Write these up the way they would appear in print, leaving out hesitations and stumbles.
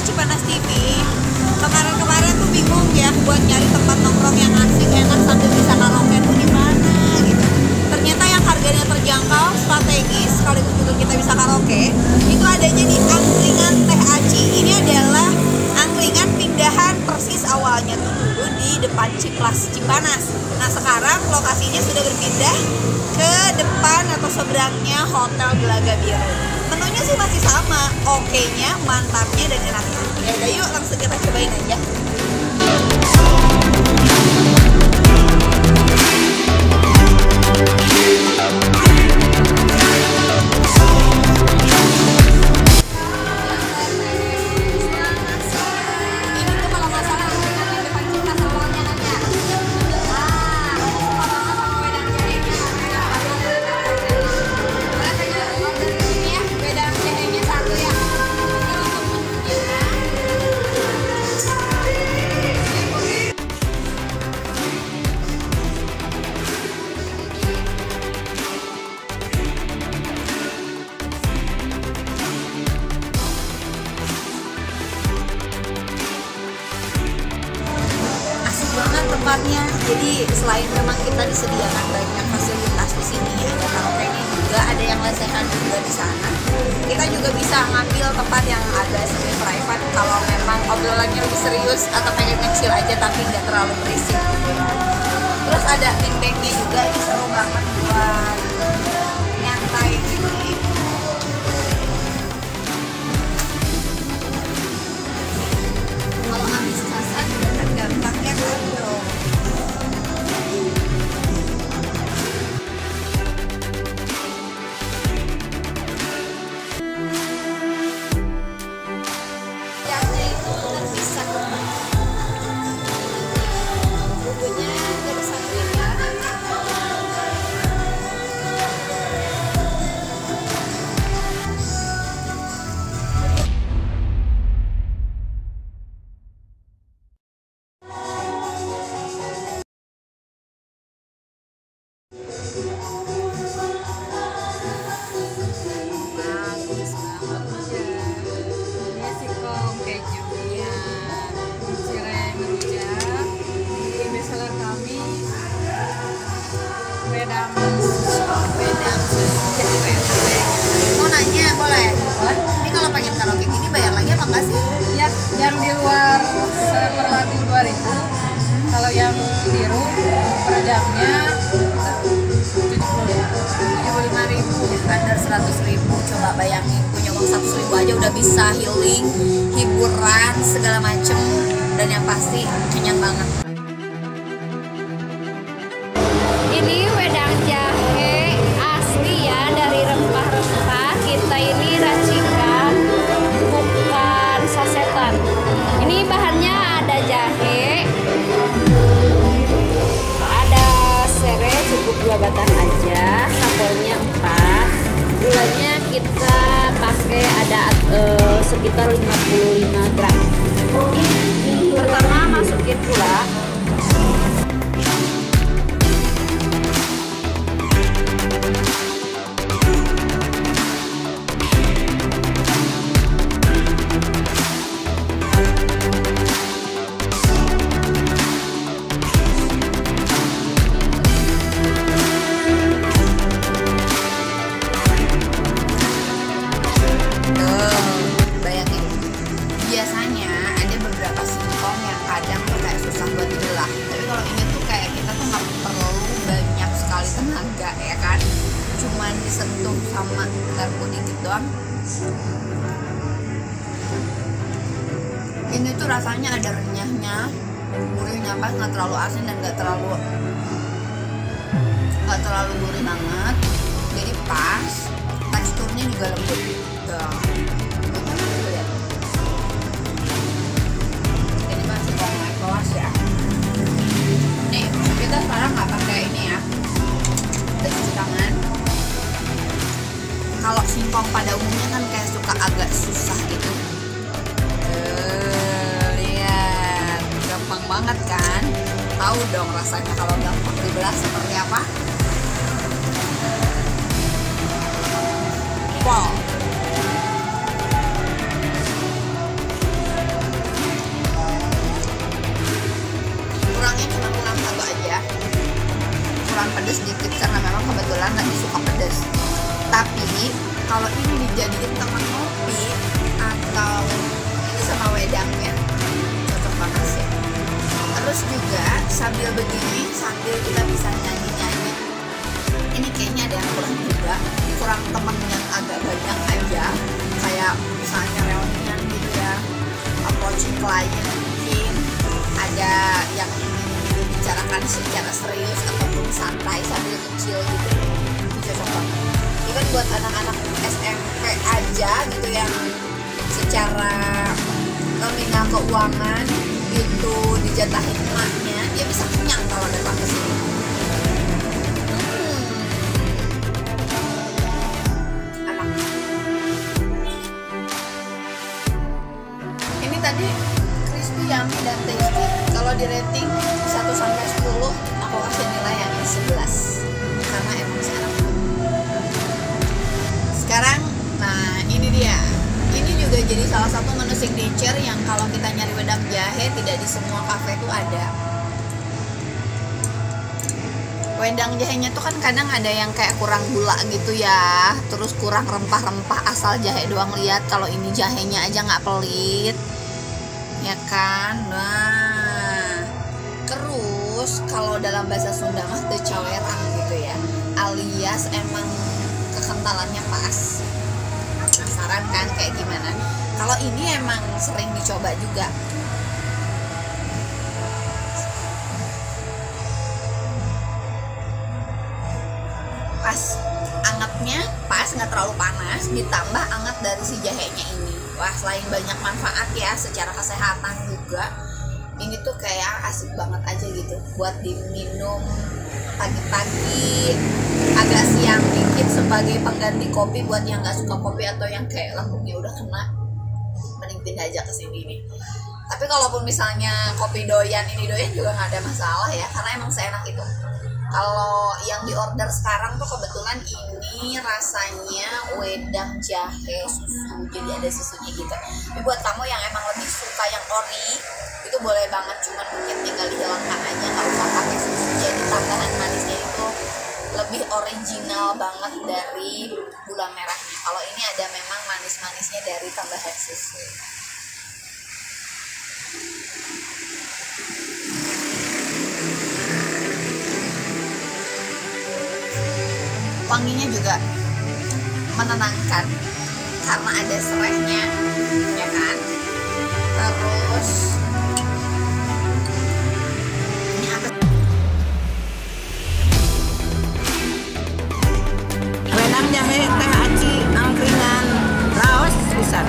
Cipanas TV. Kemarin-kemarin tuh bingung ya buat nyari tempat nongkrong yang asik, enak sambil bisa karaoke tuh di mana gitu. Ternyata yang harganya terjangkau, strategis, sekaligus juga kita bisa karaoke, itu adanya di Angkringan Teh Aci. Ini adalah angkringan pindahan persis awalnya tuh dulu di depan Ciplas Cipanas. Nah sekarang lokasinya sudah berpindah ke depan atau seberangnya Hotel Gelaga Biru. Menunya sih masih sama, oke-nya, mantapnya, dan enaknya. Ya udah yuk langsung kita cobain aja. Tempatnya, jadi selain memang kita disediakan banyak fasilitas di sini, ada karaoke-nya juga, ada yang lesehan juga di sana. Kita juga bisa ngambil tempat yang agak semi private kalau memang obrolannya lebih serius atau pengen kecil aja tapi nggak terlalu berisik gitu ya. Terus ada beanbag-nya juga, ini seru banget buat nyantai gini. Kalau habis sasan kan gampang ya kan bro. Mau nanya boleh? Ini kalau pengen karaoke gini bayar lagi apa enggak sih? Ya, yang di luar per lagu 2.000. Kalau yang biru per jamnya 75.000, standar 100.000. Coba bayangin punya uang 100.000 aja udah bisa healing, hiburan segala macem, dan yang pasti kenyang banget. Ini wedang jahe asli ya, dari rempah-rempah. Kita ini racikan, bukan sasetan. Ini bahannya ada jahe, ada serai cukup 2 batang aja, sapornya 4, gulanya kita pakai ada sekitar 55 gram. Pertama masukin gula. Biasanya ada beberapa singkong yang kadang tuh kayak susah buat dibelah, tapi kalau ini tuh kayak kita tuh nggak perlu banyak sekali tenaga ya kan, cuman disentuh sama garpu dikit doang. Ini tuh rasanya ada renyahnya, gurihnya pas, nggak terlalu asin dan nggak terlalu gurih banget, jadi pas. Teksturnya juga lembut. Ya. Nih kita sekarang nggak pakai ini ya, kita cuci tangan. Kalau singkong pada umumnya kan kayak suka agak susah gitu. Lihat, gampang banget kan? Tahu dong rasanya kalau gampang dibelah seperti apa? Wow. Kalau ini dijadiin teman ngopi atau ini sama wedangnya cocok banget sih. Terus juga sambil begini, sambil kita bisa nyanyi-nyanyi. Ini kayaknya ada yang kurang juga, kurang temen yang agak banyak aja. Kayak misalnya reunian gitu ya, approaching klien mungkin. Ada yang ingin dibicarakan secara serius ataupun santai sambil kecil gitu. Itu cocok banget. Even buat anak-anak SMP aja gitu yang secara nominal keuangan itu dijatahin emaknya, dia bisa kenyang kalau datang ke sini. Enak. Ini tadi crispy, yummy dan tasty. Kalau di rating 1 sampai 10, aku kasih nilai yang 11 karena emang enak. Sekarang, nah ini dia. Ini juga jadi salah satu menu signature yang kalau kita nyari wedang jahe tidak di semua kafe itu ada. Wedang jahenya tuh kan kadang ada yang kayak kurang gula gitu ya, terus kurang rempah-rempah, asal jahe doang. Lihat kalau ini jahenya aja nggak pelit, ya kan? Nah, terus kalau dalam bahasa Sunda mah teu cawerang gitu ya, alias emang kekentalannya pas. Penasaran kan kayak gimana? Kalau ini emang sering dicoba juga. Pas, angetnya pas, nggak terlalu panas, ditambah anget dari si jahenya ini. Wah, selain banyak manfaat ya secara kesehatan juga, ini tuh kayak asik banget aja gitu buat diminum pagi-pagi, agak siang dikit sebagai pengganti kopi buat yang nggak suka kopi atau yang kayak lambungnya udah kena, mending pindah aja ke sini nih. Tapi kalaupun misalnya kopi doyan, ini doyan juga nggak ada masalah ya, karena emang seenak itu. Kalau yang di order sekarang tuh kebetulan ini rasanya wedang jahe susu, jadi ada susunya gitu. Tapi buat kamu yang emang lebih suka yang ori, itu boleh banget, cuman mungkin tinggal dihilangkan aja, nggak usah pakai susu. Jadi tambahan manisnya itu lebih original banget dari gula merahnya. Kalau ini ada memang manis-manisnya dari tambahan susu. Wanginya juga menenangkan karena ada serehnya, ya kan? Terus ini apa? Wedang jahe teh aci angkringan raos pisan.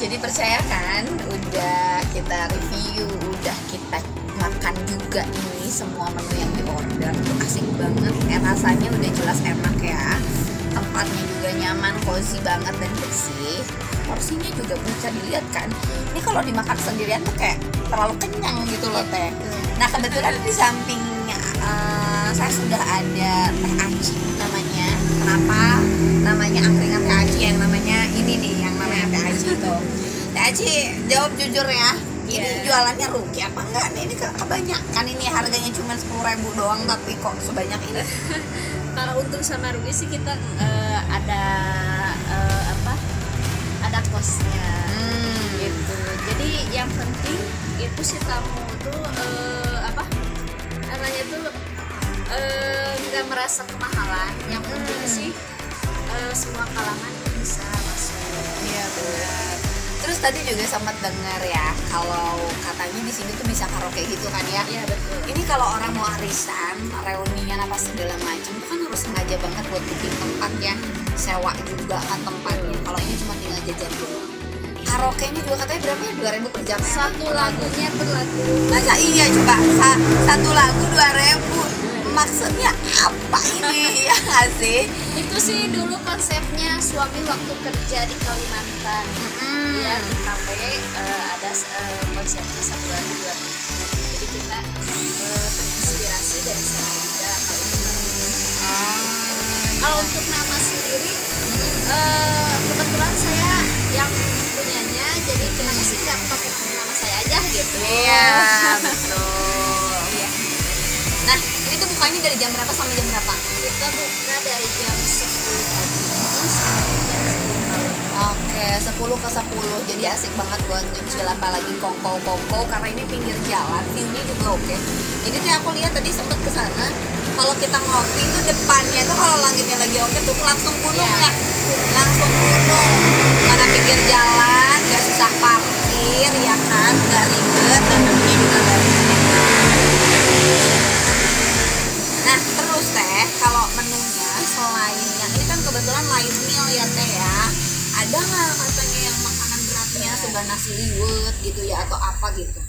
Jadi percaya kan, udah kita review, udah kita makan juga ini semua menu yang di order tuh asik banget, rasanya udah jelas enak ya, tempatnya juga nyaman, cozy banget dan bersih, porsinya juga bisa dilihat kan, ini kalau dimakan sendirian tuh kayak terlalu kenyang gitu loh teh. Nah kebetulan di sampingnya saya sudah ada teh aci namanya. Kenapa namanya angkringan teh aci, yang namanya ini nih, yang namanya teh aci itu. Teh aci, jawab jujur ya, ini jualannya rugi apa enggak nih? Ini kebanyakan, ini harganya cuma 10.000 doang tapi kok sebanyak ini. Kalau untung sama rugi sih kita ada ada kosnya gitu. Jadi yang penting itu si tamu tuh namanya tuh nggak merasa kemahalan. Yang penting sih semua kalangan bisa masuk. Iya benar. Terus tadi juga sempat dengar ya, kalau katanya di sini tuh bisa karaoke gitu kan ya? Iya betul. Ini kalau orang mau arisan, reunian apa segala macam, itu kan harus sengaja banget buat booking tempat ya, sewa juga kan tempatnya. Kalau ini cuma tinggal jajan doang. Karaoke-nya juga katanya berapa ya? 2.000 per jam. Satu lagunya per lagu. Masa iya coba satu lagu 2.000? Maksudnya apa ini ya nggak sih? Itu sih dulu konsepnya suami waktu kerja di Kalimantan. Ya di kafe ada konsepnya 1 lagu 2.000. Jadi kita terinspirasi dari sana juga. Kalau untuk nama sendiri kebetulan saya yang Iya, betul. Iya. Nah, ini tuh bukanya dari jam berapa sampai jam berapa? Kita buka dari jam 10 pagi sampai jam 10 malam. Oke, 10 ke 10. Jadi asik banget buat nyucil apalagi kongko-kongko karena ini pinggir jalan, view-nya juga oke. Jadi tuh aku lihat tadi sempet ke sana. Kalau kita ngopi tuh depannya tuh kalau langitnya lagi oke tuh langsung gunung ya. Langsung gunung. Karena pinggir jalan, gak susah parkir ya kan, gak ribet dan tentunya juga gak ribet. Nah, terus teh, kalau menunya selain yang ini kan kebetulan light meal ya teh ya. Ada nggak katanya yang makanan beratnya sudah nasi liwet gitu ya atau apa gitu?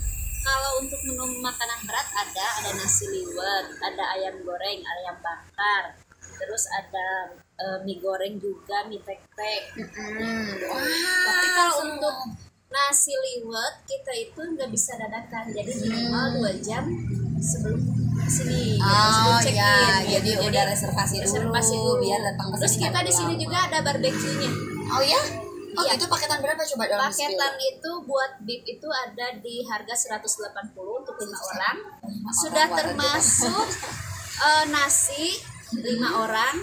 Kalau untuk menu makanan berat ada nasi liwet, ada ayam goreng, ayam bakar, terus ada mie goreng juga, mie tek-tek. Tapi kalau untuk nasi liwet kita itu nggak bisa dadakan, jadi minimal 2 jam sebelum sini. Oh sebelum ya, check-in, jadi gitu. udah reservasi dulu biar datang ke Terus sini kita nggak di sini lama. juga ada barbeque-nya. Oh ya? Oh Iya. itu paketan berapa coba dalam Paketan itu buat beef itu ada di harga 180 untuk 5 orang. Sudah termasuk nasi 5 orang,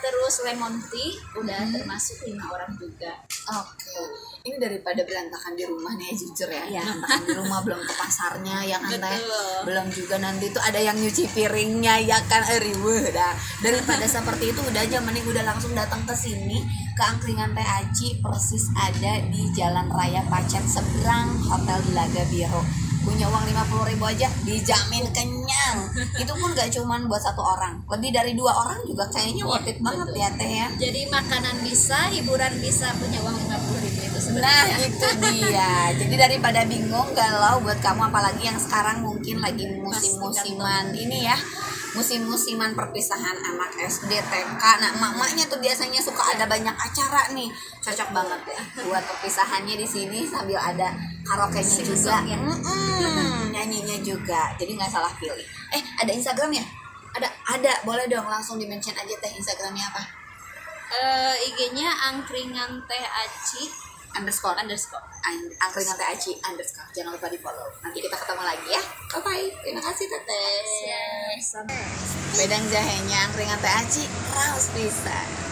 terus lemon tea udah termasuk 5 orang juga. Oke, ini daripada berantakan di rumah nih jujur ya. Iya. Berantakan di rumah belum ke pasarnya ya kan teh. Betul. Belum juga nanti tuh ada yang nyuci piringnya ya kan riweuh dah. Daripada seperti itu udah aja mending udah langsung datang ke sini ke Angkringan Teh Aci, persis ada di Jalan Raya Pacet seberang Hotel Delaga Biru. Punya uang 50.000 aja dijamin kenyang. Itu pun gak cuman buat 1 orang, lebih dari 2 orang juga kayaknya worth it banget ya teh ya. Jadi makanan bisa, hiburan bisa, punya uang 50.000 itu Nah sebenarnya. itu dia. Jadi daripada bingung galau buat kamu apalagi yang sekarang mungkin lagi musim-musiman ini ya, musim-musiman perpisahan anak SD TK. Nah emak-emaknya tuh biasanya suka ada banyak acara nih, cocok banget ya buat perpisahannya di sini sambil ada karaoke-nya juga, ya. nyanyinya juga. Jadi nggak salah pilih. Ada Instagram ya? Ada. Boleh dong langsung di mention aja teh Instagramnya apa? IG-nya Angkringan Teh Aci _. Angkringan Teh Aci _. Jangan lupa di follow. Nanti kita ketemu lagi ya. Bye. Terima kasih teteh. Sampai Bedang jahenya Angkringan Teh Aci raus pisan.